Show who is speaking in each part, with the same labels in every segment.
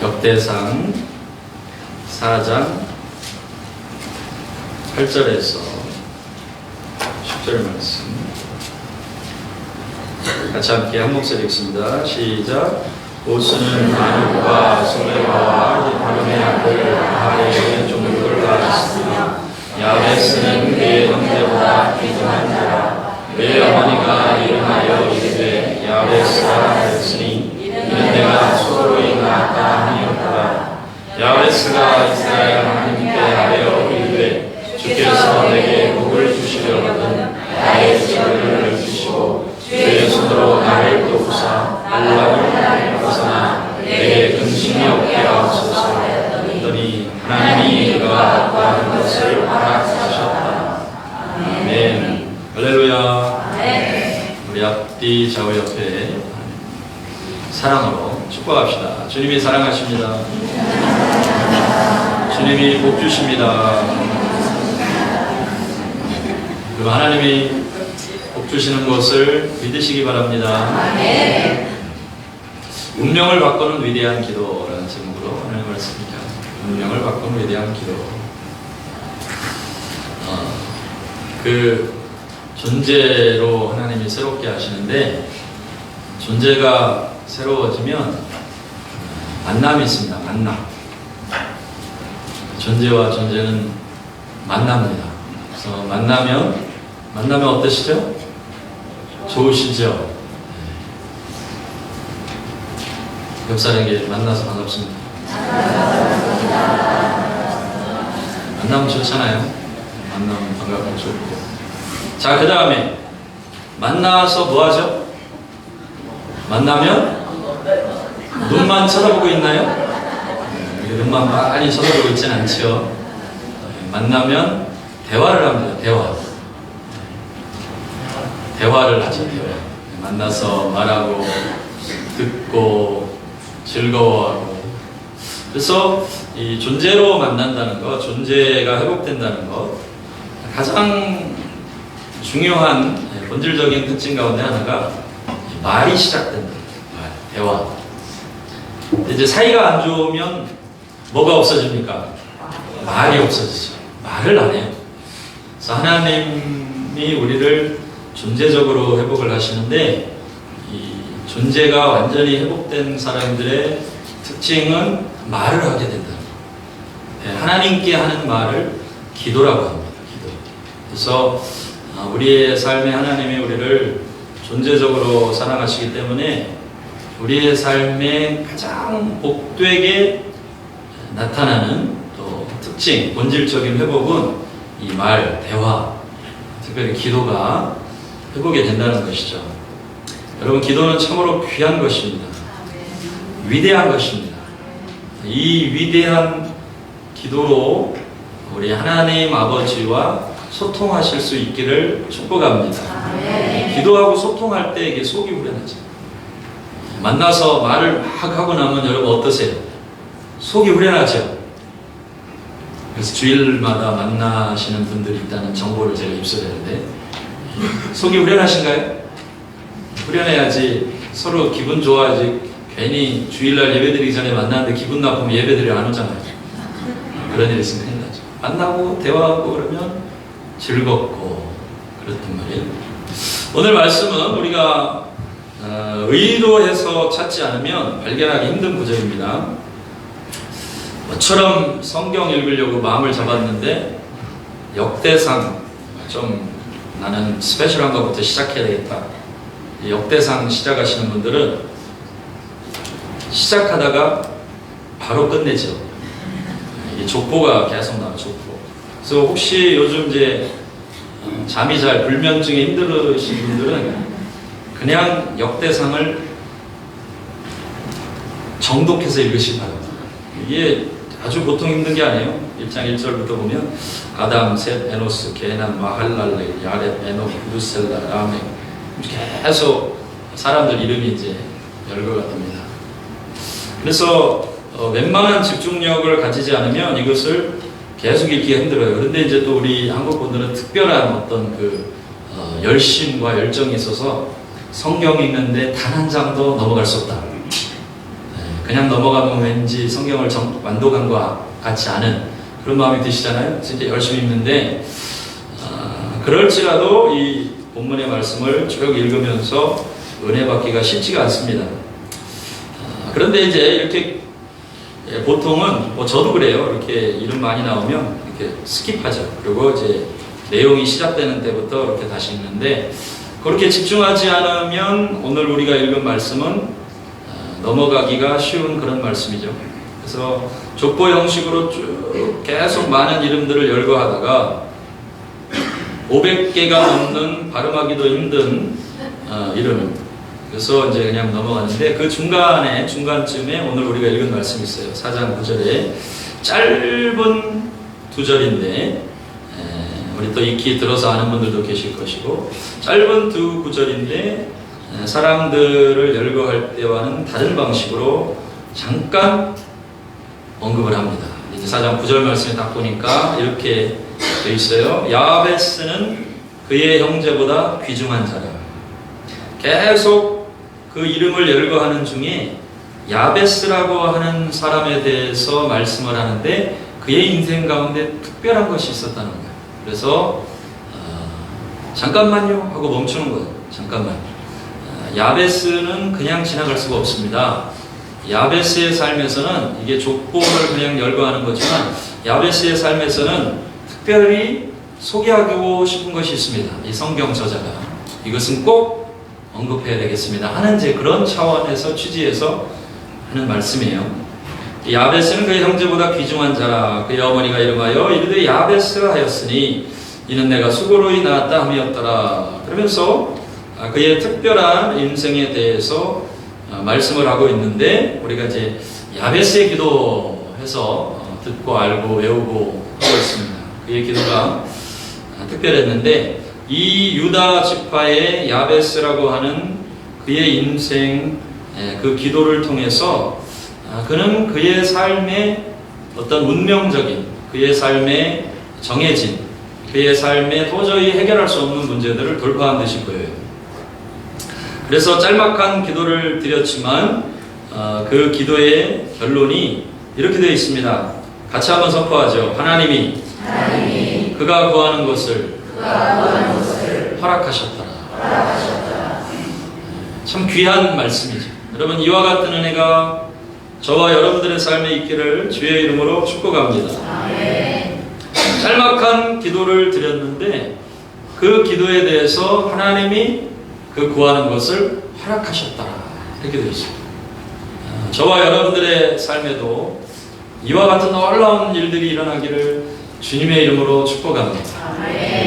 Speaker 1: 역대상 4장 8절에서 10절 말씀 같이 함께 한 목소리 읽습니다. 시작. 보스는 마누과 소레바와 바lum의 아들 아하레의 종족을 낳았으며 야베스는 그의 형제보다 귀중한 자라. 그의 어머니가 일어나여 이르되 야베스가 하였으니 이는 내가 소로이 낳았다 하니었더라. 야베스가 이스라엘 하나님께 아뢰어 이르되 주께서 내게 복을 주시려거든 나의 지혜를 주시고 주의 손으로 나를 도우사 놀라운 벗어나 내게 근심이 없게 하옵소서 하였더니 하나님이 그가 구하는 것을 허락하셨다. 아멘. 할렐루야. 우리 앞뒤 좌우 옆에 사랑으로 축복합시다. 주님이 사랑하십니다. 주님이 복 주십니다. 그리고 하나님이 복 주시는 것을 믿으시기 바랍니다. 운명을 바꾸는 위대한 기도라는 제목으로 하나님 말씀입니다. 운명을 바꾸는 위대한 기도. 그 존재로 하나님이 새롭게 하시는데 존재가 새로워지면 만남이 있습니다. 만남. 존재와 존재는 만납니다. 그래서 만나면 어떠시죠? 좋으시죠? 옆 사람에게 만나서 반갑습니다. 만나면 좋잖아요. 만나면 반갑고 좋고. 자, 그 다음에 만나서 뭐 하죠? 만나면 눈만 쳐다보고 있나요? 눈만 많이 쳐다보고 있진 않죠. 만나면 대화를 합니다. 대화를 하죠. 대화. 만나서 말하고 듣고 즐거워하고. 그래서 이 존재로 만난다는 것, 존재가 회복된다는 것, 가장 중요한 본질적인 특징 가운데 하나가 말이 시작된다. 대화. 이제 사이가 안 좋으면 뭐가 없어집니까? 말이 없어지죠. 말을 안 해요. 그래서 하나님이 우리를 존재적으로 회복을 하시는데 이 존재가 완전히 회복된 사람들의 특징은 말을 하게 된다. 하나님께 하는 말을 기도라고 합니다. 기도. 그래서 우리의 삶에 하나님이 우리를 존재적으로 사랑하시기 때문에 우리의 삶에 가장 복되게 나타나는 또 특징, 본질적인 회복은 이 말, 대화, 특별히 기도가 회복이 된다는 것이죠. 여러분, 기도는 참으로 귀한 것입니다. 위대한 것입니다. 이 위대한 기도로 우리 하나님 아버지와 소통하실 수 있기를 축복합니다. 기도하고 소통할 때 이게 속이 후련하죠. 만나서 말을 막 하고 나면 여러분 어떠세요? 속이 후련하죠? 그래서 주일마다 만나시는 분들이 있다는 정보를 제가 입수했는데 속이 후련하신가요? 후련해야지 서로 기분 좋아야지. 괜히 주일날 예배드리기 전에 만나는데 기분 나쁘면 예배드리러 안 오잖아요. 그런 일이 있으면 큰일 나죠. 만나고 대화하고 그러면 즐겁고 그렇단 말이에요. 오늘 말씀은 우리가 의도해서 찾지 않으면 발견하기 힘든 구절입니다. 모처럼 성경 읽으려고 마음을 잡았는데 역대상 좀 나는 스페셜한 것부터 시작해야 되겠다. 역대상 시작하시는 분들은 시작하다가 바로 끝내죠. 이게 족보가 계속 나와요. 족보. 그래서 혹시 요즘 이제 잠이 잘 불면증에 힘들으신 분들은 그냥 역대상을 정독해서 읽으시기 바랍니다. 이게 아주 보통 힘든 게 아니에요. 1장 1절부터 보면 아담, 셋, 에노스, 게남, 마할랄레, 야렙, 에녹, 무셀라, 라멕 계속 사람들 이름이 이제 열거가 됩니다. 그래서 웬만한 집중력을 가지지 않으면 이것을 계속 읽기가 힘들어요. 그런데 이제 또 우리 한국 분들은 특별한 어떤 그 열심과 열정이 있어서 성경 읽는데 단 한 장도 넘어갈 수 없다. 그냥 넘어가면 왠지 성경을 완독한 것 같지 않은 그런 마음이 드시잖아요. 진짜 열심히 읽는데 그럴지라도 이 본문의 말씀을 쭉 읽으면서 은혜 받기가 쉽지가 않습니다. 그런데 이제 이렇게 보통은 저도 그래요. 이렇게 이름 많이 나오면 이렇게 스킵하죠. 그리고 이제 내용이 시작되는 때부터 이렇게 다시 읽는데 그렇게 집중하지 않으면 오늘 우리가 읽은 말씀은 넘어가기가 쉬운 그런 말씀이죠. 그래서 족보 형식으로 쭉 계속 많은 이름들을 열거하다가 500개가 넘는 발음하기도 힘든 이름. 그래서 이제 그냥 넘어가는데 그 중간쯤에 오늘 우리가 읽은 말씀이 있어요. 4장 9절에 짧은 2절인데 우리 또 익히 들어서 아는 분들도 계실 것이고 짧은 2구절인데 사람들을 열거할 때와는 다른 방식으로 잠깐 언급을 합니다. 이제 4장 9절 말씀에 딱 보니까 이렇게 되어 있어요. 야베스는 그의 형제보다 귀중한 자라. 계속 그 이름을 열거하는 중에 야베스라고 하는 사람에 대해서 말씀을 하는데 그의 인생 가운데 특별한 것이 있었다는 거예요. 그래서 잠깐만요 하고 멈추는 거예요. 잠깐만. 야베스는 그냥 지나갈 수가 없습니다. 야베스의 삶에서는 이게 족보를 그냥 열거하는 거지만 야베스의 삶에서는 특별히 소개하고 싶은 것이 있습니다. 이 성경 저자가 이것은 꼭 언급해야 되겠습니다 하는 이제 그런 차원에서 취지해서 하는 말씀이에요. 야베스는 그의 형제보다 귀중한 자라. 그의 어머니가 이름하여 이르되 야베스라 하였으니 이는 내가 수고로이 낳았다 함이었더라. 그러면서 그의 특별한 인생에 대해서 말씀을 하고 있는데 우리가 이제 야베스의 기도 해서 듣고 알고 외우고 하고 있습니다. 그의 기도가 특별했는데 이 유다 지파의 야베스라고 하는 그의 인생 그 기도를 통해서 그는 그의 삶의 어떤 운명적인 그의 삶에 정해진 그의 삶에 도저히 해결할 수 없는 문제들을 돌파한 듯이 보여요. 그래서 짤막한 기도를 드렸지만 그 기도의 결론이 이렇게 되어 있습니다. 같이 한번 선포하죠. 하나님이 그가 구하는 것을 허락하셨더라. 참 귀한 말씀이죠. 여러분 이와 같은 은혜가 저와 여러분들의 삶에 있기를 주의 이름으로 축복합니다. 짤막한 기도를 드렸는데 그 기도에 대해서 하나님이 그 구하는 것을 허락하셨다. 이렇게 되어 있습니다. 저와 여러분들의 삶에도 이와 같은 놀라운 일들이 일어나기를 주님의 이름으로 축복합니다.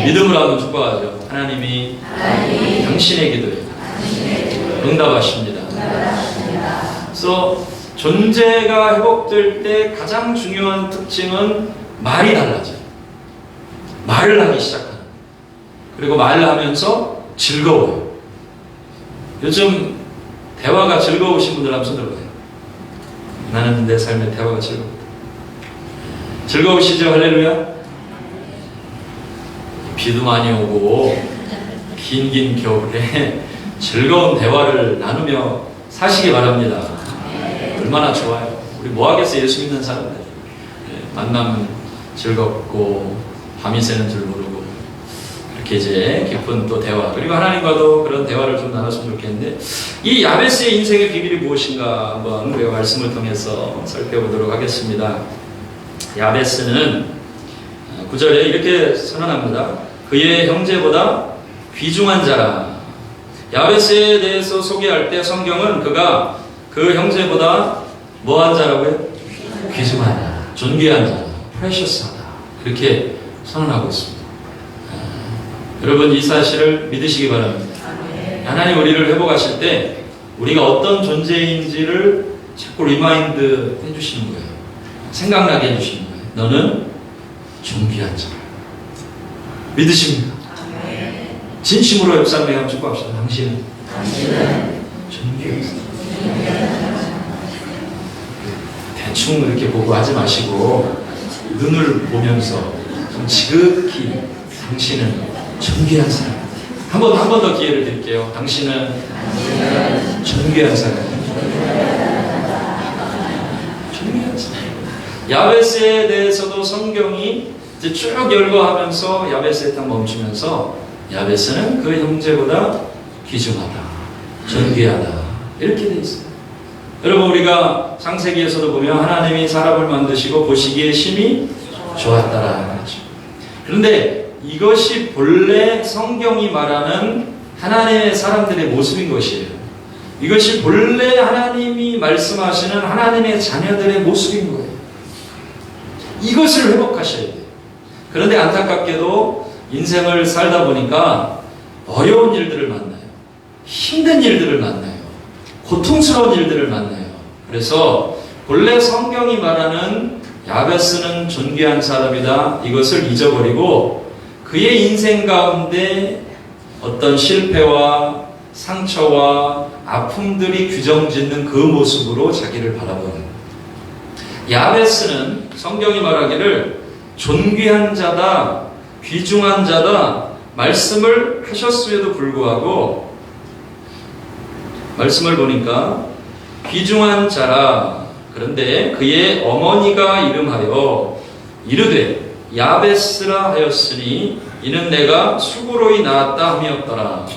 Speaker 1: 믿음으로 한번 축복하죠. 하나님이 당신의 기도에 응답하십니다. 그래서 존재가 회복될 때 가장 중요한 특징은 말이 달라져요. 말을 하기 시작하는. 그리고 말을 하면서 즐거워요. 요즘 대화가 즐거우신 분들 한번 손 들어보세요. 나는 내 삶의 대화가 즐겁다. 즐거우시죠? 할렐루야? 비도 많이 오고 긴 겨울에 즐거운 대화를 나누며 사시기 바랍니다. 얼마나 좋아요. 우리 뭐 하겠어요? 예수 믿는 사람들. 만나면 즐겁고 밤이 새는 줄 모르고 이렇게 이제 깊은 또 대화 그리고 하나님과도 그런 대화를 좀 나눴으면 좋겠는데 이 야베스의 인생의 비밀이 무엇인가 한번 우리가 말씀을 통해서 살펴보도록 하겠습니다. 야베스는 9절에 이렇게 선언합니다. 그의 형제보다 귀중한 자라. 야베스에 대해서 소개할 때 성경은 그가 그 형제보다 뭐한 자라고요? 귀중한 자, 존귀한 자, 프레셔스하다 이렇게 선언하고 있습니다. 여러분 이 사실을 믿으시기 바랍니다. 하나님 우리를 회복하실 때 우리가 어떤 존재인지를 자꾸 리마인드 해주시는 거예요. 생각나게 해주시는 거예요. 너는 존귀한 자. 믿으십니까? 진심으로 옆 사람에게 한번 축복합시다. 당신은 존귀한 자. 대충 이렇게 보고 하지 마시고 눈을 보면서 좀 지극히 당신은 존귀한 사람. 한 번 더 기회를 드릴게요. 당신은 존귀한 사람. 중요한 사람. 야베스에 대해서도 성경이 이제 쭉 열거하면서 야베스에 딱 멈추면서 야베스는 그 형제보다 귀중하다, 존귀하다 이렇게 돼 있어요. 여러분 우리가 창세기에서도 보면 하나님이 사람을 만드시고 보시기에 심히 좋았다라 하죠. 그런데 이것이 본래 성경이 말하는 하나님의 사람들의 모습인 것이에요. 이것이 본래 하나님이 말씀하시는 하나님의 자녀들의 모습인 거예요. 이것을 회복하셔야 돼요. 그런데 안타깝게도 인생을 살다 보니까 어려운 일들을 만나요. 힘든 일들을 만나요. 고통스러운 일들을 만나요. 그래서 본래 성경이 말하는 야베스는 존귀한 사람이다. 이것을 잊어버리고 그의 인생 가운데 어떤 실패와 상처와 아픔들이 규정짓는 그 모습으로 자기를 바라보는 야베스는 성경이 말하기를 존귀한 자다, 귀중한 자다 말씀을 하셨음에도 불구하고 말씀을 보니까 귀중한 자라. 그런데 그의 어머니가 이름하여 이르되 야베스라 하였으니 이는 내가 수고로이 낳았다 함이었더라.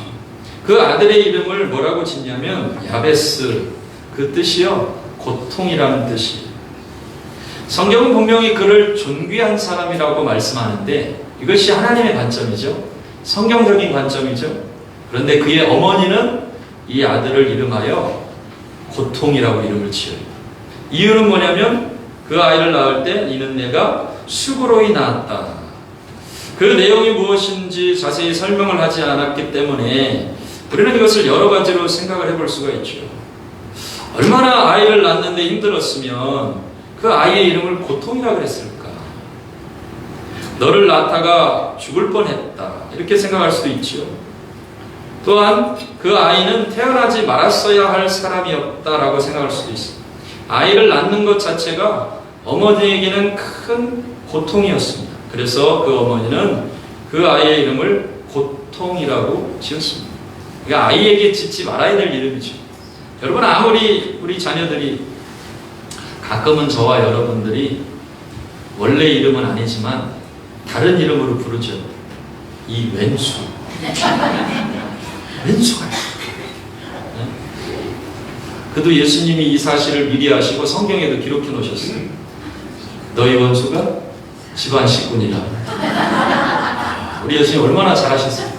Speaker 1: 그 아들의 이름을 뭐라고 짓냐면 야베스, 그 뜻이요 고통이라는 뜻이에요. 성경은 분명히 그를 존귀한 사람이라고 말씀하는데 이것이 하나님의 관점이죠. 성경적인 관점이죠. 그런데 그의 어머니는 이 아들을 이름하여 고통이라고 이름을 지어요. 이유는 뭐냐면 그 아이를 낳을 때 이는 내가 수고로이 낳았다. 그 내용이 무엇인지 자세히 설명을 하지 않았기 때문에 우리는 이것을 여러 가지로 생각을 해볼 수가 있죠. 얼마나 아이를 낳는데 힘들었으면 그 아이의 이름을 고통이라고 그랬을까? 너를 낳다가 죽을 뻔했다 이렇게 생각할 수도 있죠. 또한 그 아이는 태어나지 말았어야 할 사람이었다라고 생각할 수도 있습니다. 아이를 낳는 것 자체가 어머니에게는 큰 고통이었습니다. 그래서 그 어머니는 그 아이의 이름을 고통이라고 지었습니다. 그러니까 아이에게 짓지 말아야 될 이름이죠. 여러분 아무리 우리 자녀들이 가끔은 저와 여러분들이 원래 이름은 아니지만 다른 이름으로 부르죠. 이 왼수. 왼수가. 네? 그도 예수님이 이 사실을 미리 아시고 성경에도 기록해 놓으셨어요. 너희 원수가 집안 식군이라. 우리 예수님 얼마나 잘하셨어요.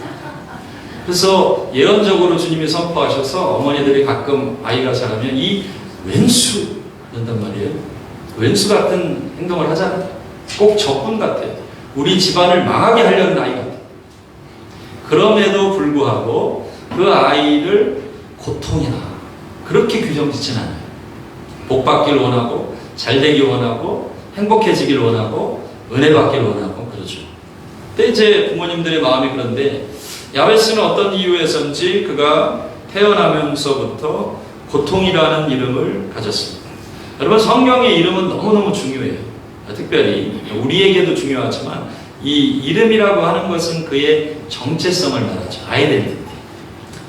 Speaker 1: 그래서 예언적으로 주님이 선포하셔서 어머니들이 가끔 아이가 자라면 이 왼수 그런단 말이에요. 왼수 같은 행동을 하잖아요. 꼭 적군 같아요. 우리 집안을 망하게 하려는 아이 같아요. 그럼에도 불구하고 그 아이를 고통이나 그렇게 규정짓지는 않아요. 복 받길 원하고 잘 되길 원하고 행복해지길 원하고 은혜 받길 원하고 그러죠. 근데 이제 부모님들의 마음이 그런데 야베스는 어떤 이유에서인지 그가 태어나면서부터 고통이라는 이름을 가졌습니다. 여러분 성경의 이름은 너무너무 중요해요. 특별히 우리에게도 중요하지만 이 이름이라고 하는 것은 그의 정체성을 말하죠. 아이덴티티.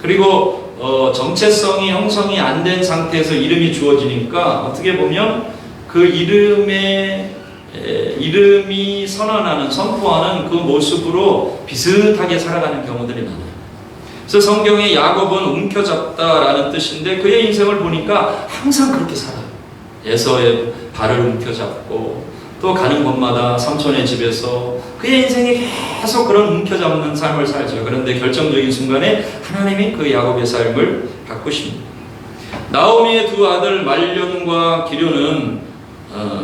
Speaker 1: 그리고 정체성이 형성이 안 된 상태에서 이름이 주어지니까 어떻게 보면 그 이름이 선언하는 선포하는 그 모습으로 비슷하게 살아가는 경우들이 많아요. 그래서 성경에 야곱은 움켜잡다라는 뜻인데 그의 인생을 보니까 항상 그렇게 살아요. 에서의 발을 움켜잡고 또 가는 곳마다 삼촌의 집에서 그의 인생이 계속 그런 움켜잡는 삶을 살죠. 그런데 결정적인 순간에 하나님이 그 야곱의 삶을 바꾸십니다. 나오미의 두 아들 말련과 기련은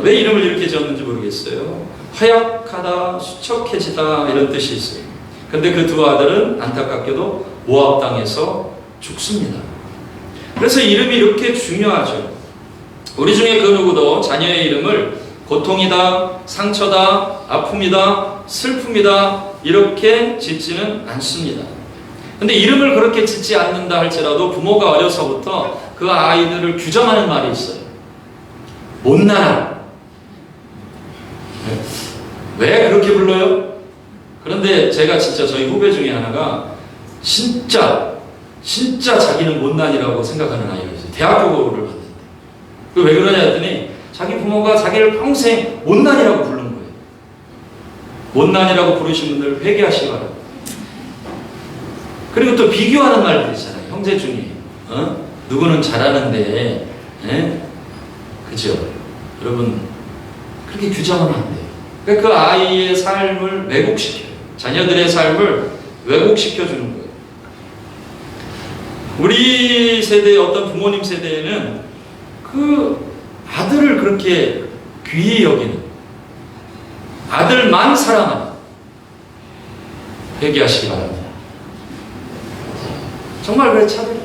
Speaker 1: 왜 이름을 이렇게 지었는지 모르겠어요. 허약하다, 수척해지다 이런 뜻이 있어요. 근데 그 두 아들은 안타깝게도 모압 땅에서 죽습니다. 그래서 이름이 이렇게 중요하죠. 우리 중에 그 누구도 자녀의 이름을 고통이다, 상처다, 아픔이다, 슬픔이다 이렇게 짓지는 않습니다. 근데 이름을 그렇게 짓지 않는다 할지라도 부모가 어려서부터 그 아이들을 규정하는 말이 있어요. 못나라. 왜 그렇게 불러요? 그런데 제가 진짜 저희 후배 중에 하나가 진짜 자기는 못난이라고 생각하는 아이가 있어요. 대학교를 봤는데. 왜 그러냐 했더니 자기 부모가 자기를 평생 못난이라고 부른 거예요. 못난이라고 부르신 분들 회개하시기 바랍니다. 그리고 또 비교하는 말들 있잖아요. 형제 중에 누구는 잘하는데, 그죠? 여러분 그렇게 규정하면 안 돼요. 그러니까 그 아이의 삶을 왜곡시켜요. 자녀들의 삶을 왜곡시켜주는 거예요. 우리 세대의 어떤 부모님 세대에는 그 아들을 그렇게 귀히 여기는, 아들만 사랑하는, 회개하시기 바랍니다. 정말 왜 차들,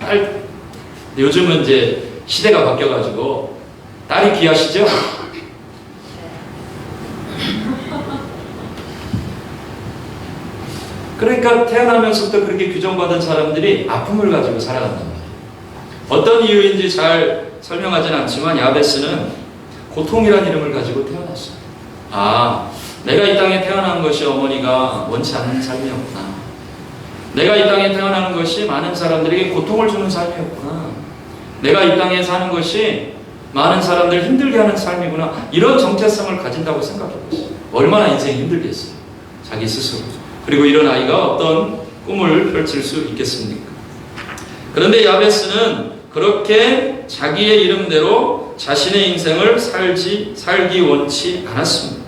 Speaker 1: 딸, 요즘은 이제 시대가 바뀌어가지고 딸이 귀하시죠? 그러니까 태어나면서부터 그렇게 규정받은 사람들이 아픔을 가지고 살아간단 말이에요. 어떤 이유인지 잘 설명하진 않지만 야베스는 고통이라는 이름을 가지고 태어났어요. 아, 내가 이 땅에 태어난 것이 어머니가 원치 않는 삶이었구나. 내가 이 땅에 태어나는 것이 많은 사람들에게 고통을 주는 삶이었구나. 내가 이 땅에 사는 것이 많은 사람들 힘들게 하는 삶이구나. 이런 정체성을 가진다고 생각해봤어요. 얼마나 인생이 힘들겠어요. 자기 스스로. 그리고 이런 아이가 어떤 꿈을 펼칠 수 있겠습니까? 그런데 야베스는 그렇게 자기의 이름대로 자신의 인생을 살기 원치 않았습니다.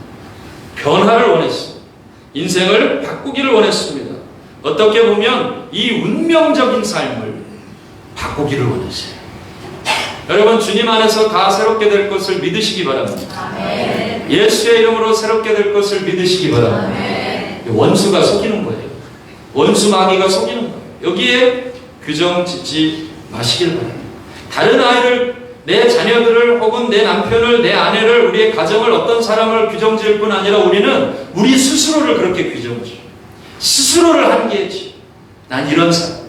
Speaker 1: 변화를 원했습니다. 인생을 바꾸기를 원했습니다. 어떻게 보면 이 운명적인 삶을 바꾸기를 원했어요. 여러분, 주님 안에서 다 새롭게 될 것을 믿으시기 바랍니다. 아멘. 예수의 이름으로 새롭게 될 것을 믿으시기 바랍니다. 아멘. 원수가 속이는 거예요. 원수 마귀가 속이는 거예요. 여기에 규정 짓지 마시길 바랍니다. 다른 아이를, 내 자녀들을 혹은 내 남편을, 내 아내를, 우리의 가정을, 어떤 사람을 규정 지을 뿐 아니라 우리는 우리 스스로를 그렇게 규정 지어요. 스스로를 한계에 지어요. 난 이런 사람.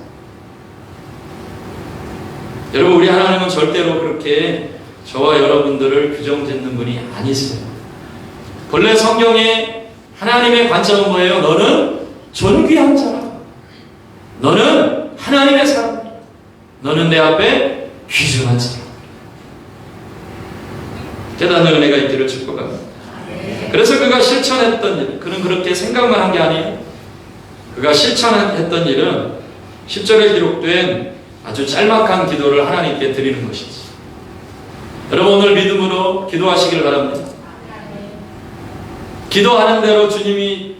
Speaker 1: 여러분, 우리 하나님은 절대로 그렇게 저와 여러분들을 규정 짓는 분이 아니세요. 본래 성경에 하나님의 관점은 뭐예요? 너는 존귀한 자라. 너는 하나님의 사람이야. 너는 내 앞에 귀중한 사람. 대단한 은혜가 있기를 축복합니다. 그래서 그가 실천했던 일, 그는 그렇게 생각만 한 게 아니에요. 그가 실천했던 일은 10절에 기록된 아주 짤막한 기도를 하나님께 드리는 것이지. 여러분, 오늘 믿음으로 기도하시길 바랍니다. 기도하는 대로 주님이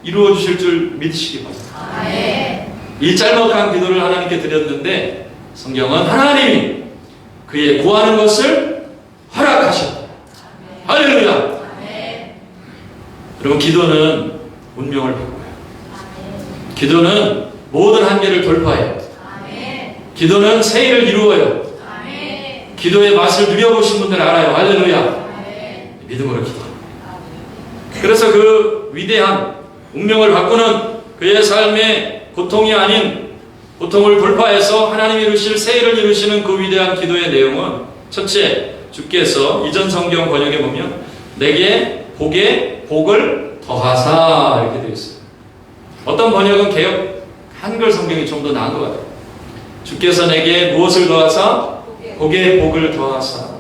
Speaker 1: 이루어 주실 줄 믿으시기 바랍니다. 이 짤막한 기도를 하나님께 드렸는데 성경은 하나님이 그의 구하는 것을 허락하셨다. 할렐루야. 여러분, 기도는 운명을 바꿔요. 기도는 모든 한계를 돌파해요. 기도는 새 일을 이루어요. 기도의 맛을 누려보신 분들 알아요. 할렐루야. 믿음으로 기도합니다. 그래서 그 위대한 운명을 바꾸는 그의 삶의 고통이 아닌 고통을 돌파해서 하나님이 이루실 새 일을 이루시는 그 위대한 기도의 내용은, 첫째, 주께서 이전 성경 번역에 보면 내게 복에 복을 더하사 이렇게 되어 있어요. 어떤 번역은 개역 한글 성경이 좀 더 나은 것 같아요. 주께서 내게 무엇을 더하사? 복에 복을 더하사.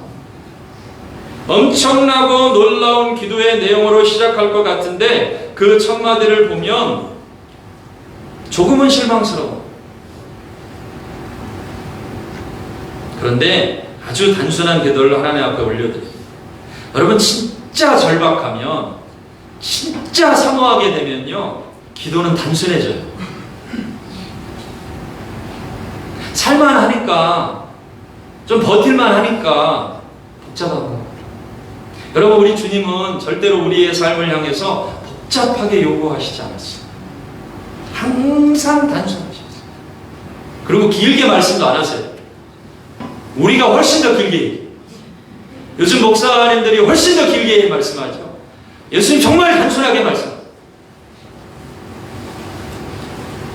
Speaker 1: 엄청나고 놀라운 기도의 내용으로 시작할 것 같은데 그 첫 마디를 보면 조금은 실망스러워. 그런데 아주 단순한 기도를 하나님 앞에 올려드려요. 여러분, 진짜 절박하면, 진짜 사모하게 되면요, 기도는 단순해져요. 살만 하니까, 좀 버틸만 하니까 복잡한 거. 여러분, 우리 주님은 절대로 우리의 삶을 향해서 복잡하게 요구하시지 않았어요. 항상 단순하셨어요. 그리고 길게 말씀도 안 하세요. 우리가 훨씬 더 길게 얘기해요. 요즘 목사님들이 훨씬 더 길게 말씀하죠. 예수님 정말 단순하게 말씀하세요.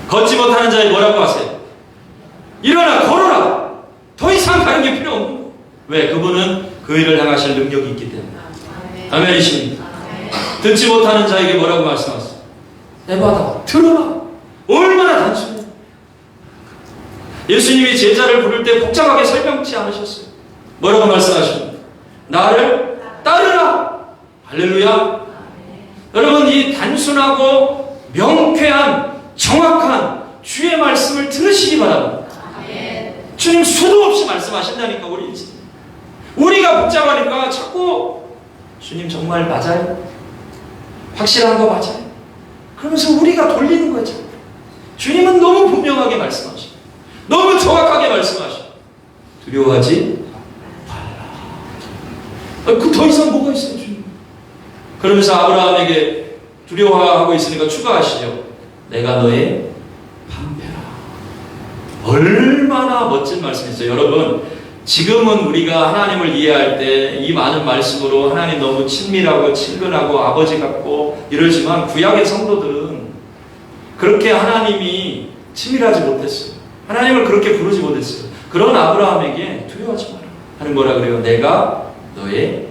Speaker 1: 걷지 못하는 자에 뭐라고 하세요? 일어나 걸어라. 더 이상 다른 게 필요 없는 거예요. 왜? 그분은 그 일을 향하실 능력이 있기 때문에. 아멘이십니까? 듣지 못하는 자에게 뭐라고 말씀하세요? 에바다, 들어라. 얼마나 단순해요. 예수님이 제자를 부를 때 복잡하게 설명치 않으셨어요. 뭐라고 말씀하십니까? 나를 따르라. 할렐루야. 여러분, 이 단순하고 명쾌한 정확한 주의 말씀을 들으시기 바랍니다. 주님 수도 없이 말씀하신다니까. 우리가 복잡하니까 자꾸 주님 정말 맞아요? 확실한 거 맞아요? 그러면서 우리가 돌리는 거예요. 자꾸. 주님은 너무 분명하게 말씀하셔. 너무 정확하게 말씀하셔. 두려워하지 말라. 그 더 이상 뭐가 있어요, 주님? 그러면서 아브라함에게 두려워하고 있으니까 추가하시죠. 내가 너의 방패라. 얼마나 멋진 말씀이죠. 여러분, 지금은 우리가 하나님을 이해할 때 이 많은 말씀으로 하나님 너무 친밀하고 친근하고 아버지 같고 이러지만 구약의 성도들은 그렇게 하나님이 친밀하지 못했어요. 하나님을 그렇게 부르지 못했어요. 그런 아브라함에게 두려워하지 마라. 하는 뭐라 그래요? 내가 너의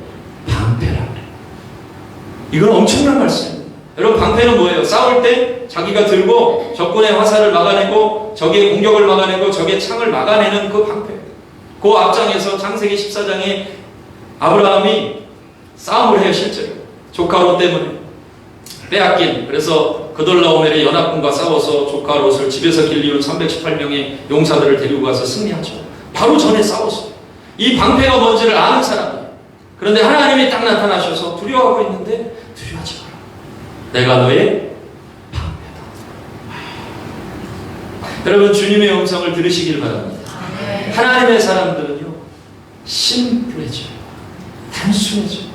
Speaker 1: 방패라 그래요. 이건 엄청난 말씀입니다. 여러분, 방패는 뭐예요? 싸울 때 자기가 들고 적군의 화살을 막아내고 적의 공격을 막아내고 적의 창을 막아내는 그 방패. 그 앞장에서 창세기 14장에 아브라함이 싸움을 해요. 실제로 조카 롯 때문에 빼앗긴, 그래서 그돌라오멜의 연합군과 싸워서 조카 롯을 집에서 길리운 318명의 용사들을 데리고 가서 승리하죠. 바로 전에 싸웠어요. 이 방패가 뭔지를 아는 사람이에요. 그런데 하나님이 딱 나타나셔서 두려워하고 있는데 두려워하지 마라. 내가 너의 방패다. 여러분, 주님의 음성을 들으시길 바랍니다. 하나님의 사람들은요, 심플해져요. 단순해져요.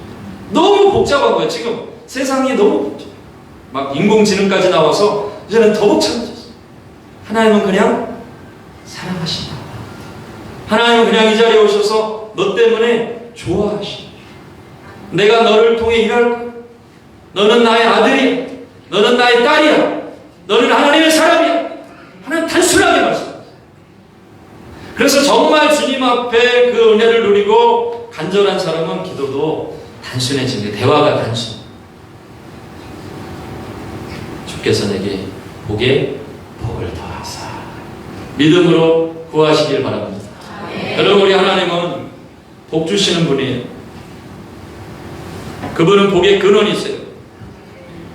Speaker 1: 너무 복잡한 거예요. 지금 세상이 너무 복잡해요. 막 인공지능까지 나와서 이제는 더 복잡해졌어요. 하나님은 그냥 사랑하신다. 하나님은 그냥 이 자리에 오셔서 너 때문에 좋아하신다. 내가 너를 통해 일할 거야. 너는 나의 아들이야. 너는 나의 딸이야. 너는 하나님의 사람이야. 하나님 단순하게 말씀하세요. 그래서 정말 주님 앞에 그 은혜를 누리고 간절한 사람은 기도도 단순해집니다. 대화가 단순. 주께서 내게 복에 복을 더하사 믿음으로 구하시길 바랍니다. 여러분, 우리 하나님은 복 주시는 분이에요. 그분은 복의 근원이세요.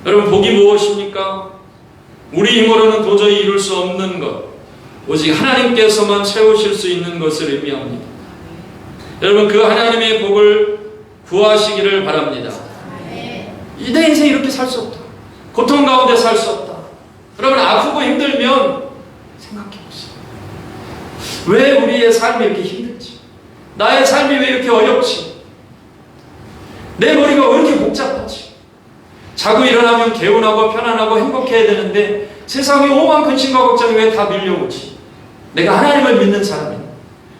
Speaker 1: 여러분, 복이 무엇입니까? 우리 힘으로는 도저히 이룰 수 없는 것, 오직 하나님께서만 채우실 수 있는 것을 의미합니다. 여러분, 그 하나님의 복을 구하시기를 바랍니다. 내 인생 이렇게 살 수 없다. 고통 가운데 살 수 없다. 여러분, 아프고 힘들면 생각해보세요. 왜 우리의 삶이 이렇게 힘들지? 나의 삶이 왜 이렇게 어렵지? 내 머리가 왜 이렇게 복잡하지? 자고 일어나면 개운하고 편안하고 행복해야 되는데 세상에 오만 근심과 걱정이 왜 다 밀려오지? 내가 하나님을 믿는 사람이에요.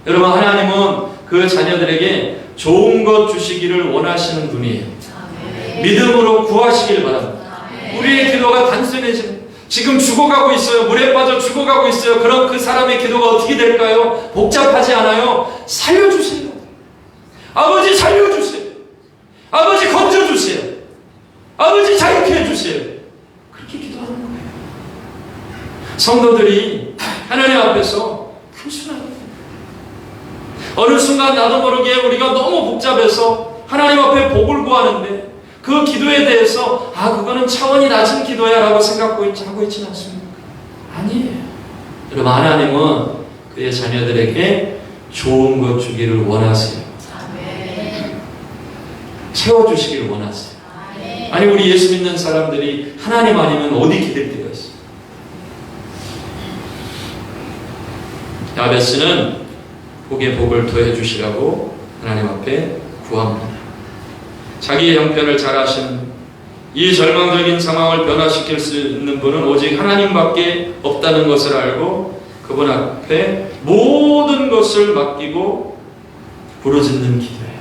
Speaker 1: 여러분, 하나님은 그 자녀들에게 좋은 것 주시기를 원하시는 분이에요. 믿음으로 구하시길 바랍니다. 우리의 기도가 단순해지는, 지금 죽어가고 있어요. 물에 빠져 죽어가고 있어요. 그럼 그 사람의 기도가 어떻게 될까요? 복잡하지 않아요. 살려주세요. 아버지 살려주세요. 아버지 건져주세요. 아버지 자유케 해주세요. 그렇게 기도하는 거예요. 성도들이 하나님 앞에서 단순하게, 어느 순간 나도 모르게 우리가 너무 복잡해서 하나님 앞에 복을 구하는데 그 기도에 대해서 그거는 차원이 낮은 기도야 라고 생각하고 있지는 않습니까? 아니에요. 여러분, 하나님은 그의 자녀들에게 좋은 것 주기를 원하세요. 채워주시기를 원하세요. 아니, 우리 예수 믿는 사람들이 하나님 아니면 어디 기댈 데가 있어요? 야베스는 복에 복을 더해 주시라고 하나님 앞에 구합니다. 자기의 형편을 잘 아시는, 이 절망적인 상황을 변화시킬 수 있는 분은 오직 하나님밖에 없다는 것을 알고 그분 앞에 모든 것을 맡기고 부르짖는 기도예요.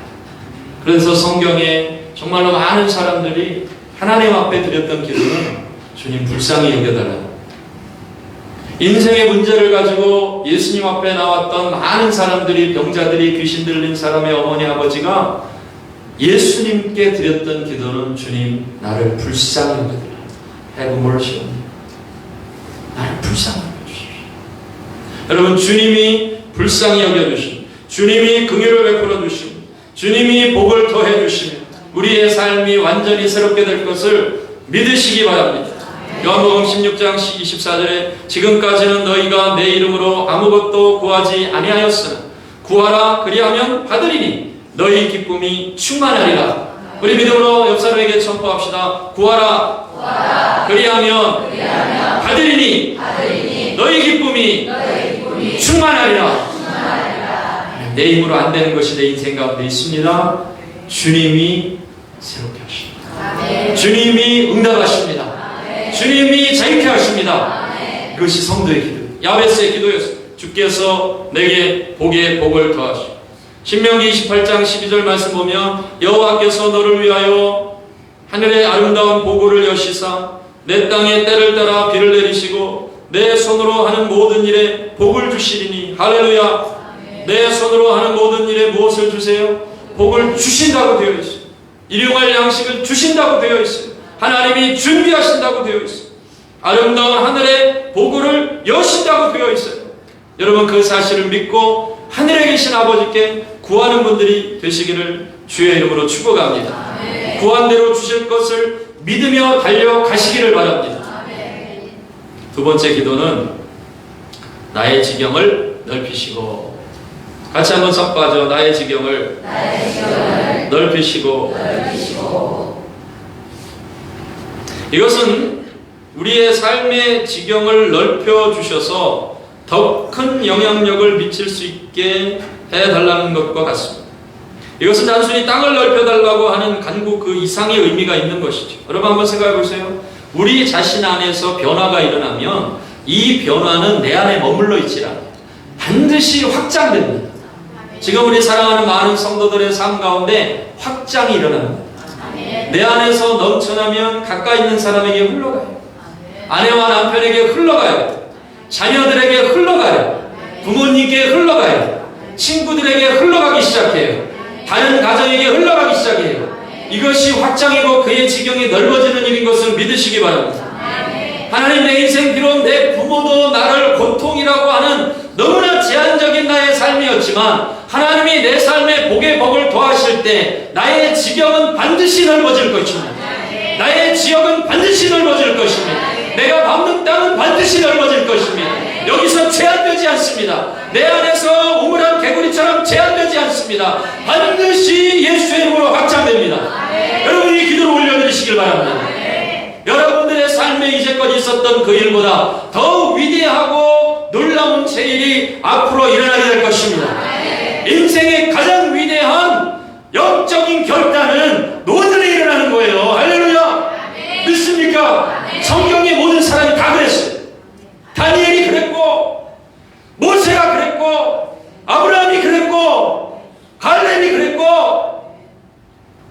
Speaker 1: 그래서 성경에 정말로 많은 사람들이 하나님 앞에 드렸던 기도는 주님 불쌍히 여겨달라. 인생의 문제를 가지고 예수님 앞에 나왔던 많은 사람들이, 병자들이, 귀신 들린 사람의 어머니 아버지가 예수님께 드렸던 기도는 주님 나를 불쌍히 여겨달라. Have mercy on me. 나를 불쌍히 여겨주십시오. 여러분, 주님이 불쌍히 여겨주신, 주님이 긍휼을 베풀어 주신, 주님이 복을 더해 주시면 우리의 삶이 완전히 새롭게 될 것을 믿으시기 바랍니다. 요한복음 16장 24절에 지금까지는 너희가 내 이름으로 아무것도 구하지 아니하였으나 구하라 그리하면 받으리니 너희 기쁨이 충만하리라. 우리 믿음으로 옆 사람에게 선포합시다. 구하라 그리하면 받으리니 너희 기쁨이 충만하리라. 내 힘으로 안 되는 것이 내 인생 가운데 있습니다. 주님이 새롭게 하십니다. 주님이 응답하십니다. 주님이 자유케 하십니다. 그것이 성도의 기도, 야베스의 기도였습니다. 주께서 내게 복에 복을 더하시고. 신명기 28장 12절 말씀 보면 여호와께서 너를 위하여 하늘의 아름다운 보고를 여시사 내 땅에 때를 따라 비를 내리시고 내 손으로 하는 모든 일에 복을 주시리니. 할렐루야. 내 손으로 하는 모든 일에 무엇을 주세요? 복을 주신다고 되어 있어요. 일용할 양식을 주신다고 되어 있어요. 하나님이 준비하신다고 되어 있어요. 아름다운 하늘의 보고를 여신다고 되어 있어요. 여러분 그 사실을 믿고 하늘에 계신 아버지께 구하는 분들이 되시기를 주의 이름으로 축복합니다. 구한 대로 주실 것을 믿으며 달려가시기를 바랍니다. 두 번째 기도는 나의 지경을 넓히시고. 같이 한번 선포하죠. 나의 지경을 넓히시고. 이것은 우리의 삶의 지경을 넓혀주셔서 더 큰 영향력을 미칠 수 있게 해달라는 것과 같습니다. 이것은 단순히 땅을 넓혀달라고 하는 간구 그 이상의 의미가 있는 것이죠. 여러분 한번 생각해 보세요. 우리 자신 안에서 변화가 일어나면 이 변화는 내 안에 머물러 있지 않아요. 반드시 확장됩니다. 지금 우리 사랑하는 많은 성도들의 삶 가운데 확장이 일어납니다. 내 안에서 넘쳐나면 가까이 있는 사람에게 흘러가요. 아내와 남편에게 흘러가요. 자녀들에게 흘러가요. 부모님께 흘러가요. 친구들에게 흘러가기 시작해요. 다른 가정에게 흘러가기 시작해요. 이것이 확장이고 그의 지경이 넓어지는 일인 것을 믿으시기 바랍니다. 하나님 내 인생 비록 내 부모도 나를 고통이라고 하는 너무나 제한적인 나의 삶이었지만 하나님이 내 삶에 복의 복을 더하실 때 나의 지경은 반드시 넓어질 것입니다. 나의 지역은 반드시 넓어질 것입니다. 내가 밟는 땅은 반드시 넓어질 것입니다. 여기서 제한되지 않습니다. 내 안에서 우물한 개구리처럼 제한되지 않습니다. 반드시 예수의 이름으로 확장됩니다. 여러분이 기도를 올려드리시길 바랍니다. 여러분들의 삶에 이제껏 있었던 그 일보다 더 위대하고 놀라운 새 일이 앞으로 일어나게 될 것입니다. 인생의 가장 위대한 영적인 결단은 노전에 일어나는 거예요. 할렐루야. 믿습니까? 성경의 모든 사람이 다 그랬어요. 다니엘이 그랬고 모세가 그랬고 아브라함이 그랬고 갈렙이 그랬고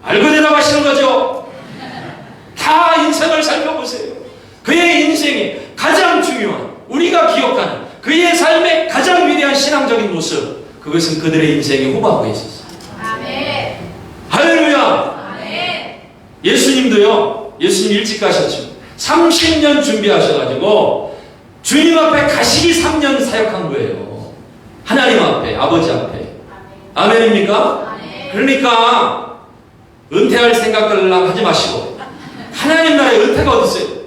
Speaker 1: 알고 대답하시는 거죠. 다 인생을 살펴보세요. 그의 인생이 가장 중요한 우리가 기억하는 그의 삶의 가장 위대한 신앙적인 모습, 그것은 그들의 인생의 후반부에 있었어요. 아멘. 할렐루야. 아멘. 예수님도요. 예수님 일찍 가셨죠. 30년 준비하셔가지고 주님 앞에 가시기 3년 사역한 거예요. 하나님 앞에, 아버지 앞에. 아멘입니까? 아멘. 그러니까 은퇴할 생각을 하지 마시고 하나님 나라에 은퇴가 어디 있어요?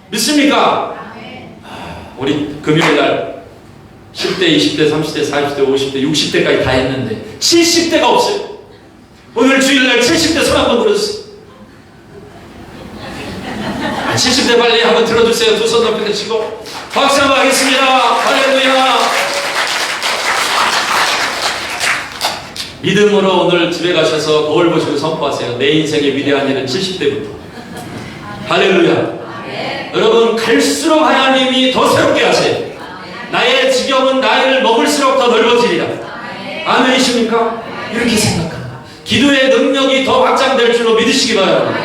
Speaker 1: 믿습니까? 아멘. 우리 금요일날 10대, 20대, 30대, 40대, 50대, 60대까지 다 했는데 70대가 없어요. 오늘 주일날 70대 손 한번 들어주세요. 70대 빨리 한번 들어주세요. 두 손 높이 드시고 박수 한번 하겠습니다. 할렐루야. 믿음으로 오늘 집에 가셔서 거울 보시고 선포하세요. 내 인생의 위대한 일은 70대부터. 할렐루야. 여러분 갈수록 하나님이 더 새롭게 하세요. 나의 지경은 나이를 먹을수록 더 넓어지리라. 아멘이십니까? 이렇게 생각합니다. 기도의 능력이 더 확장될 줄로 믿으시기 바랍니다.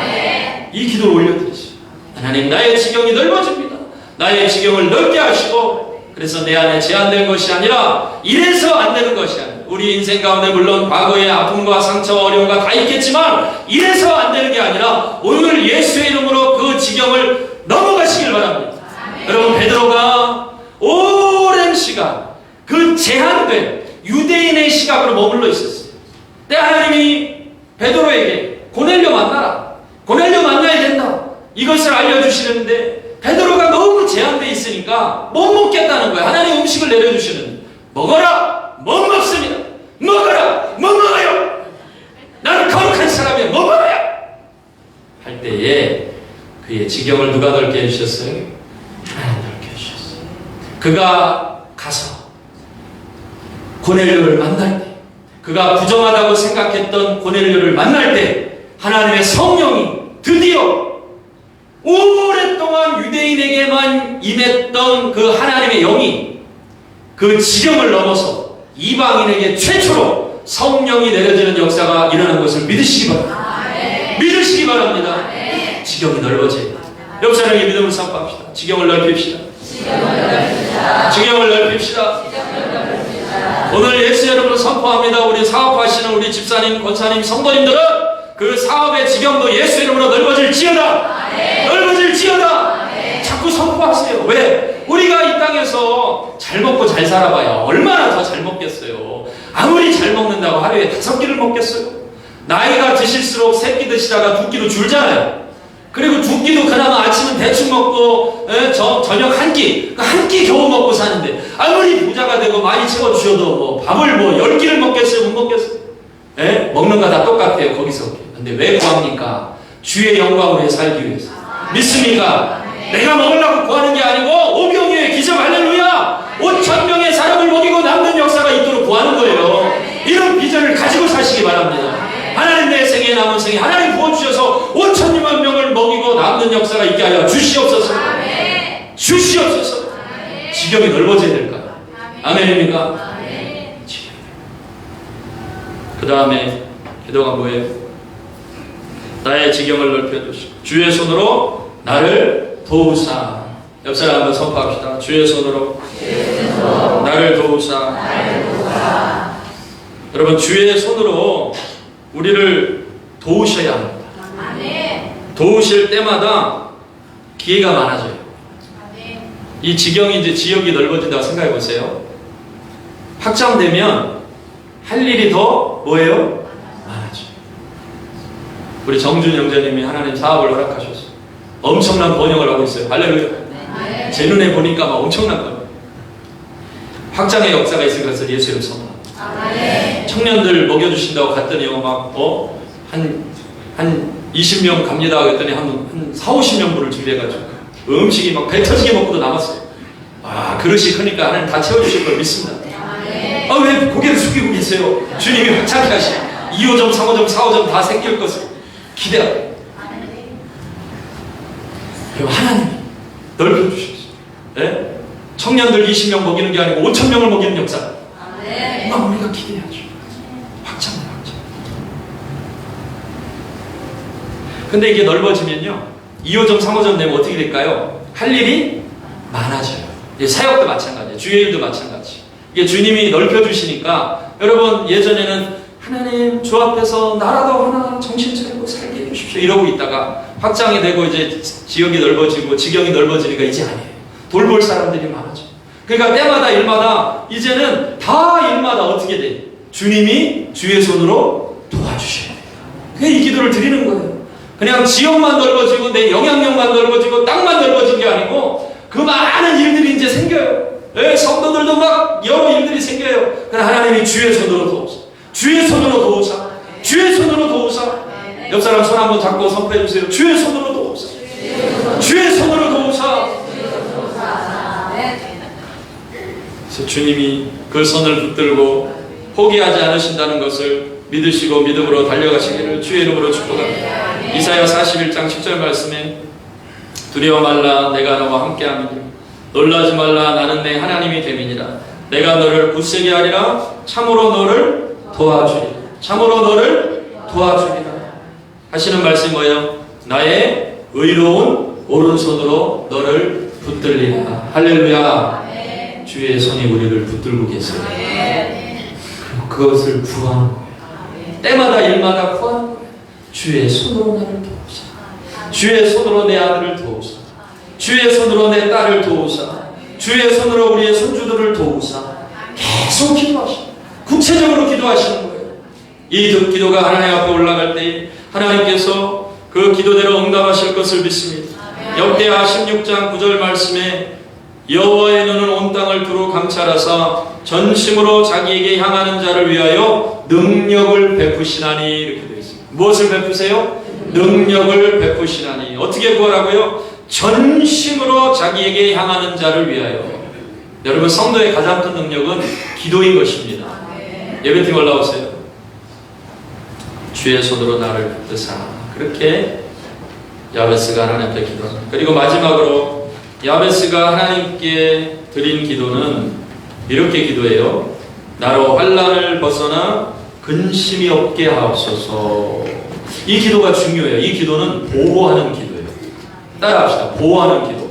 Speaker 1: 이 기도를 올려드리시죠. 하나님 나의 지경이 넓어집니다. 나의 지경을 넓게 하시고, 그래서 내 안에 제한된 것이 아니라 이래서 안 되는 것이 아니라, 우리 인생 가운데 물론 과거의 아픔과 상처와 어려움과 다 있겠지만 이래서 안 되는 게 아니라 오늘 예수의 이름으로 그 지경을 넘어가시길 바랍니다. 여러분 베드로가 오랜 시간 그 제한된 유대인의 시각으로 머물러 있었어요. 때 하나님이 베드로에게 고넬료 만나라, 고넬료 만나야 된다, 이것을 알려주시는데 베드로가 너무 제한되어 있으니까 못 먹겠다는 거예요. 하나님 음식을 내려주시는데 먹어라, 못 먹습니다. 먹어라, 못 먹어요. 나는 거룩한 사람이에요. 먹어요. 할 때에 그의 지경을 누가 넓게 해주셨어요? 하나님 넓게 해주셨어요. 그가 가서 고넬료를 만날 때, 그가 부정하다고 생각했던 고넬료를 만날 때 하나님의 성령이 드디어 오랫동안 유대인에게만 임했던 그 하나님의 영이 그 지경을 넘어서 이방인에게 최초로 성령이 내려지는 역사가 일어난 것을 믿으시기 바랍니다. 믿으시기 바랍니다. 지경이 넓어져요. 옆 사람에게 믿음을 선포합시다. 지경을 넓힙시다. 지경을 넓힙시다. 오늘 예수 여러분을 선포합니다. 우리 사업하시는 우리 집사님, 권사님, 성도님들은 그 사업의 지경도 예수 이름으로 넓어질지어다. 넓어질지어다. 자꾸 선포하세요. 왜? 우리가 이 땅에서 잘 먹고 잘 살아봐야 얼마나 더 잘 먹겠어요. 아무리 잘 먹는다고 하루에 5끼를 먹겠어요. 나이가 드실수록 3끼 드시다가 2끼로 줄잖아요. 그리고 2끼도 그나마 아침은 대충 먹고 저녁 1끼, 한 끼 겨우 먹고 사는데 아무리 부자가 되고 많이 채워주셔도 뭐 밥을 뭐 10끼를 먹겠어요? 못 먹겠어요? 먹는 거 다 똑같아요. 거기서. 근데 왜 구합니까? 주의 영광을 위해 살기 위해서. 믿습니까? 내가 먹으려고 구하는 게 아니고 오병이어의 기적 할렐루야, 5,000명의 사람을 먹이고 남는 역사가 있도록 구하는 거예요. 이런 비전을 가지고 사시기 바랍니다. 하나님 내 생에 남은 생에 하나님 부어주셔서 5,000만 명을 먹이고 남는 역사가 있게 하여 주시옵소서. 주시옵소서. 지경이 넓어져야 될까요? 아멘입니까? 그 다음에 기도가 뭐예요? 나의 지경을 넓혀주시고 주의 손으로 나를 도우사. 옆 사람 한번 선포합시다. 주의 손으로 나를 도우사. 여러분, 주의 손으로 우리를 도우셔야 합니다. 도우실 때마다 기회가 많아져요. 이 지경이 이제 지역이 넓어진다고 생각해 보세요. 확장되면 할 일이 더 뭐예요? 많아져요. 우리 정준 형제님이 하나님 사업을 허락하셨어요. 엄청난 번영을 하고 있어요. 할렐루야. 제 눈에 보니까 막 엄청난 거예요. 확장의 역사가 있을 것을 예수 이름 선포합니다. 청년들 먹여주신다고 갔더니요, 막 한 20명 갑니다 그랬더니 한 4, 50명 분을 준비해가지고 음식이 막 배 터지게 먹고도 남았어요. 아, 그릇이 크니까 하나님 다 채워주실 걸 믿습니다. 아, 왜 고개를 숙이고 계세요? 주님이 확장케 하시 2호점, 3호점, 4호점 다 생길 것을 기대하고. 그리고 하나님이 넓혀주셨어요. 네? 청년들 20명 먹이는 게 아니고 5,000명을 먹이는 역사. 막 우리가 기대하죠. 확장. 근데 이게 넓어지면요, 2호점, 3호점 되면 어떻게 될까요? 할 일이 많아져요. 사역도 마찬가지예요. 주의 일도 마찬가지. 이게 주님이 넓혀주시니까, 여러분, 예전에는 하나님 주 앞에서 나라도 하나 정신 차리고 살게 해주십시오 이러고 있다가 확장이 되고 이제 지역이 넓어지고 지경이 넓어지니까 이제 아니에요. 돌볼 사람들이 많아져. 그러니까 때마다 일마다 이제는 다 일마다 어떻게 돼? 주님이 주의 손으로 도와주셔야 돼요. 그게 이 기도를 드리는 거예요. 그냥 지역만 넓어지고 내 영향력만 넓어지고 땅만 넓어진 게 아니고 그 많은 일들이 이제 생겨요. 성도들도 막 여러 일들이 생겨요. 그러나 하나님이 주의 손으로 도우사. 주의 손으로 도우사. 주의 손으로 도우사. 옆 사람 손 한번 잡고 선포해 주세요. 주의 손으로 도우사. 주의 손으로 도우사. 그래서 주님이 그 손을 붙들고 포기하지 않으신다는 것을 믿으시고 믿음으로 달려가시기를 주의 이름으로 축복합니다. 이사야 41장 10절 말씀에 두려워 말라 내가 너와 함께함이니 놀라지 말라 나는 내 하나님이 됨이니라. 내가 너를 굳세게 하리라. 참으로 너를 도와주리라. 참으로 너를 도와주리라. 하시는 말씀이 뭐예요? 나의 의로운 오른손으로 너를 붙들리라. 할렐루야. 주의 손이 우리를 붙들고 계세요. 그것을 구하는 거예요. 때마다 일마다 구하는 거예요. 주의 손으로 나를 도우사. 주의 손으로 내 아들을 도우사. 주의 손으로 내 딸을 도우사. 주의 손으로 우리의 손주들을 도우사. 계속 기도하시고 구체적으로 기도하시는 거예요. 이 기도가 하나님 앞에 올라갈 때 하나님께서 그 기도대로 응답하실 것을 믿습니다. 역대하 16장 9절 말씀에 여호와의 눈은 온 땅을 두루 감찰하사 전심으로 자기에게 향하는 자를 위하여 능력을 베푸시나니, 이렇게 되어 있습니다. 무엇을 베푸세요? 능력을 베푸시나니. 어떻게 구하라고요? 전심으로 자기에게 향하는 자를 위하여. 여러분, 성도의 가장 큰 능력은 기도인 것입니다. 예배팀 올라오세요. 주의 손으로 나를 붙드사. 그렇게 야베스가 하나님 앞에 기도합니다. 그리고 마지막으로 야베스가 하나님께 드린 기도는 이렇게 기도해요. 나로 환난을 벗어나 근심이 없게 하옵소서. 이 기도가 중요해요. 이 기도는 보호하는 기도예요. 따라합시다. 보호하는 기도.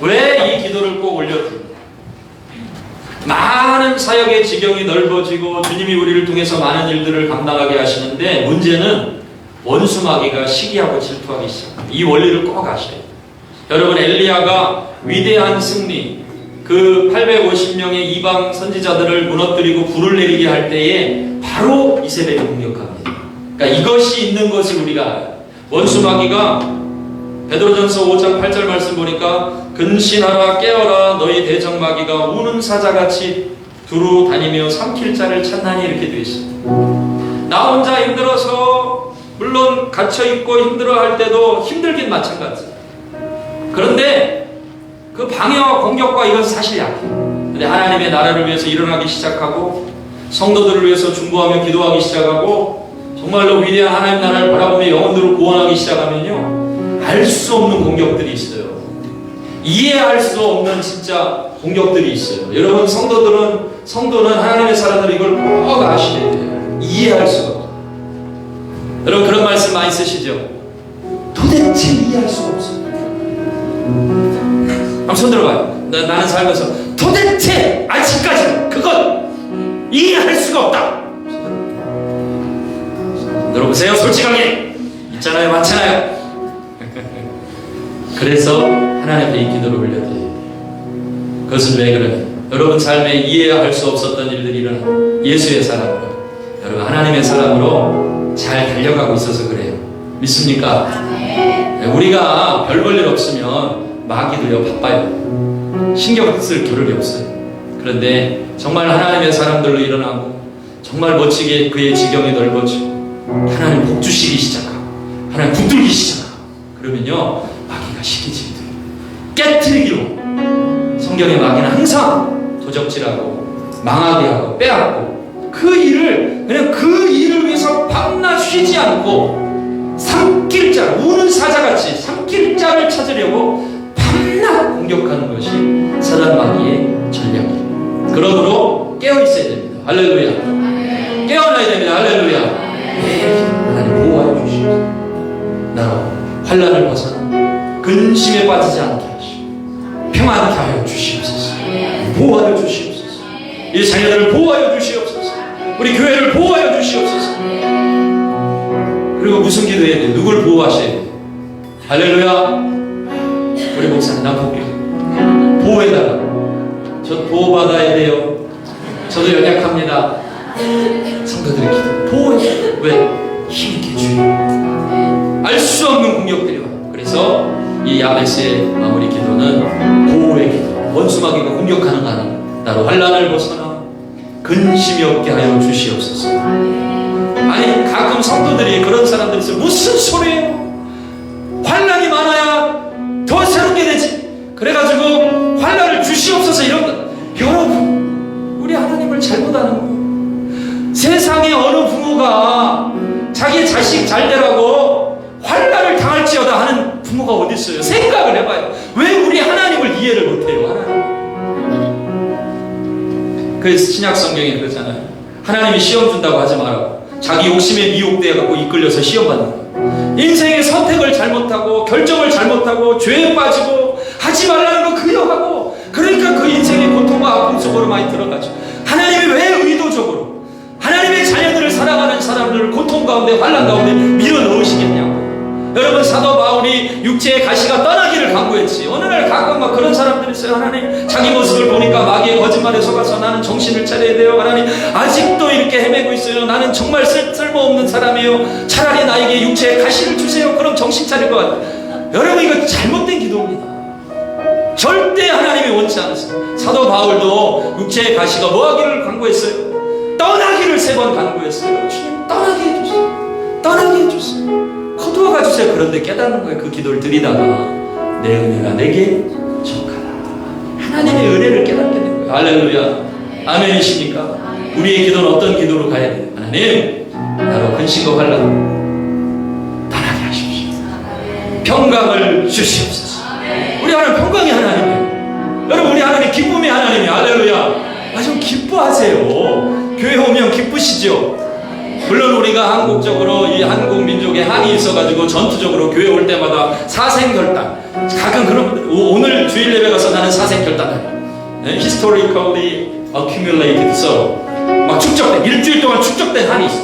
Speaker 1: 왜 이 기도를 꼭 올려드립니까? 많은 사역의 지경이 넓어지고 주님이 우리를 통해서 많은 일들을 감당하게 하시는데, 문제는 원수 마귀가 시기하고 질투하기 시작합니다. 이 원리를 꼭 아셔야 돼요. 여러분, 엘리야가 위대한 승리, 그 850명의 이방 선지자들을 무너뜨리고 불을 내리게 할 때에 바로 이세벨이 공격합니다. 그러니까 이것이 있는 것을 우리가 알아요. 원수 마귀가 베드로전서 5장 8절 말씀 보니까 근신하라 깨어라 너희 대적 마귀가 우는 사자같이 두루 다니며 삼킬 자를 찾나니, 이렇게 되어 있습니다. 나 혼자 힘들어서, 물론 갇혀있고 힘들어할 때도 힘들긴 마찬가지. 그런데 그 방해와 공격과 이건 사실 약해요. 근데 하나님의 나라를 위해서 일어나기 시작하고 성도들을 위해서 중보하며 기도하기 시작하고 정말로 위대한 하나님 나라를 바라보며 영혼들을 구원하기 시작하면요, 알 수 없는 공격들이 있어요. 이해할 수 없는 진짜 공격들이 있어요. 여러분, 성도는 하나님의 사람들은 이걸 꼭 아셔야 돼요. 이해할 수가 없어요. 여러분, 그런 말씀 많이 쓰시죠? 도대체 이해할 수가 없어요. 한번 손 들어봐요. 나는 살면서 도대체 아직까지 그건 이해할 수가 없다. 들어보세요. 솔직하게. 있잖아요. 많잖아요. 그래서 하나님 앞에 이 기도를 올려드려야 돼요. 그것은 왜 그러냐? 여러분 삶에 이해할 수 없었던 일들이 일어나 예수의 사람으로, 여러분 하나님의 사람으로 잘 달려가고 있어서 그래요. 믿습니까? 우리가 별 볼 일 없으면 마귀도요 바빠요. 신경 쓸 겨를이 없어요. 그런데 정말 하나님의 사람들로 일어나고 정말 멋지게 그의 지경이 넓어지고 하나님 복 주시기 시작하고 하나님 붙들기 시작하고 그러면요, 마귀가 시기질이 돼요. 깨트리기로. 성경의 마귀는 항상 도적질하고 망하게 하고 빼앗고, 그 일을 그냥 그 일을 위해서 밤낮 쉬지 않고 삼킬 자, 우는 사자같이 삼킬 자를 찾으려고 밤낮 공격하는 것이 사단 마귀의 전략이에요. 그러므로 깨어있어야 됩니다. 할렐루야. 깨어나야 됩니다. 할렐루야. 하나님 보호하여 주시옵소서. 나로 환난을 벗어나 근심에 빠지지 않게 하시고 평안케 하여 주시옵소서. 보호하여 주시옵소서. 이 자녀들을 보호하여 주시옵소서. 우리 교회를 보호하여 주시옵소서. 그리고 무슨 기도해야 돼요? 누굴 보호하셔야 돼요? 할렐루야. 우리 목사님, 나 볼게요. 보호해달라고. 저 보호받아야 돼요. 저도 연약합니다. 성도들의 기도 보호해. 왜? 힘있게 주여. 알 수 없는 공격들이 와요. 그래서 이 야베스의 마무리 기도는 보호의 기도. 원수 마귀가 공격하는 하나님, 나로 환난을 벗어나 근심이 없게 하여 주시옵소서. 아니, 가끔 성도들이 그런 사람들이 있어요. 무슨 소리예요? 환난이 많아야 더 새롭게 되지. 그래가지고 환난을 주시옵소서 이런 거. 여러분, 우리 하나님을 잘못 아는 거예요. 세상에 어느 부모가 자기 자식 잘 되라고 환난을 당할지어다 하는 부모가 어디 있어요? 생각을 해봐요. 왜 우리 하나님을 이해를 못해요? 하나님. 그래서 신약 성경에 그러잖아요. 하나님이 시험 준다고 하지 말라고. 자기 욕심에 미혹되어갖고 이끌려서 시험 받는 거예요. 인생의 선택을 잘못하고 결정을 잘못하고 죄에 빠지고 하지 말라는 거 그여하고, 그러니까 그 인생의 고통과 아픔 속으로 많이 들어가죠. 하나님이 왜 의도적으로 하나님의 자녀들을 사랑하는 사람들을 고통 가운데 환난 가운데 밀어넣으시겠냐고. 여러분, 사도 바울이 육체의 가시가 떠나기를 간구했지. 어느 날 가끔 막 그런 사람들이 있어요. 하나님, 자기 모습을 보니까 마귀의 거짓말에 속아서 나는 정신을 차려야 돼요. 하나님, 아직도 이렇게 헤매고 있어요. 나는 정말 쓸모없는 사람이에요. 차라리 나에게 육체의 가시를 주세요. 그럼 정신 차릴 것 같아요. 여러분, 이거 잘못된 기도입니다. 절대 하나님이 원치 않으세요. 사도 바울도 육체의 가시가 뭐하기를 간구했어요? 떠나기를 3번 간구했어요. 주님, 떠나게 해주세요. 떠나게 해주세요. 거두어가 주세요. 그런데 깨닫는 거예요. 그 기도를 드리다가 내 은혜가 내게 족하다. 하나님의 은혜를 깨닫게 된 거예요. 할렐루야. 아멘이십니까? 우리의 기도는 어떤 기도로 가야 돼요? 하나님, 나로 근심과 환난 떠나게 하십시오. 평강을 주시옵소서. 우리 하나님 평강의 하나님이에요. 여러분, 우리 하나님 기쁨의 하나님이에요. 할렐루야. 좀 기뻐하세요. 교회 오면 기쁘시죠? 물론 우리가 한국적으로 이 한국 민족에 한이 있어가지고 전투적으로 교회 올 때마다 사생결단, 가끔 그런 분들, 오늘 주일 예배 가서 나는 사생결단을 historically accumulated sorrow, 막 축적된, 일주일 동안 축적된 한이 있어.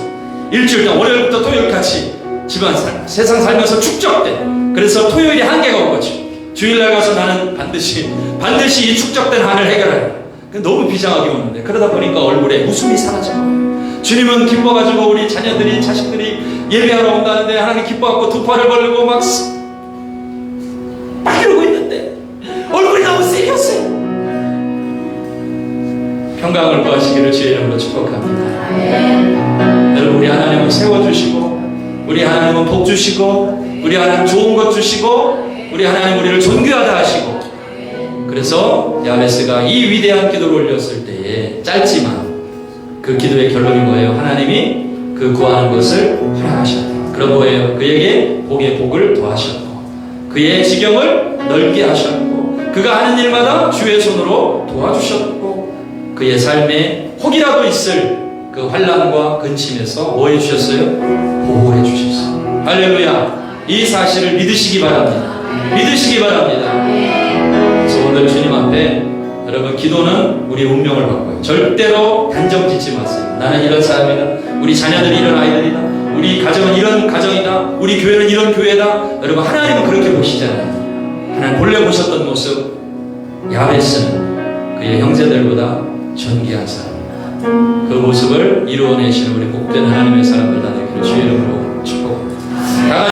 Speaker 1: 일주일 동안 월요일부터 토요일까지 집안 세상 살면서 축적된, 그래서 토요일에 한계가 온 거지. 주일날 가서 나는 반드시 이 축적된 한을 해결해야. 너무 비장하게 오는데, 그러다 보니까 얼굴에 웃음이 사라진 거예요. 주님은 기뻐가지고 우리 자녀들이, 자식들이 예배하러 온다는데 하나님 기뻐갖고 두 팔을 벌리고 막 이러고 있는데 얼굴이 너무 세렸어요. 평강을 구하시기를 주의 이름으로 축복합니다. 여러분, 우리 하나님은 세워주시고, 우리 하나님은 복 주시고, 우리 하나님 좋은 것 주시고, 우리 하나님 우리를 존귀하다 하시고, 그래서 야베스가 이 위대한 기도를 올렸을 때에 짧지만 그 기도의 결론인 거예요. 하나님이 그 구하는 것을 허락하셨다. 그런 거예요. 그에게 복의 복을 더하셨고, 그의 지경을 넓게 하셨고, 그가 하는 일마다 주의 손으로 도와주셨고, 그의 삶에 혹이라도 있을 그 환난과 근심에서 뭐 해주셨어요? 보호해 주셨어요. 할렐루야. 이 사실을 믿으시기 바랍니다. 믿으시기 바랍니다. 그래서 오늘 주님 앞에 여러분, 기도는 우리 운명을 바꿔요. 절대로 단정 짓지 마세요. 나는 이런 사람이다. 우리 자녀들이 이런 아이들이다. 우리 가정은 이런 가정이다. 우리 교회는 이런 교회다. 여러분, 하나님은 그렇게 보시잖아요. 하나님 본래 보셨던 모습, 야베스는 그의 형제들보다 존귀한 사람입니다. 그 모습을 이루어내시는 우리 복된 하나님의 사람들 다 되기를 주의 이름으로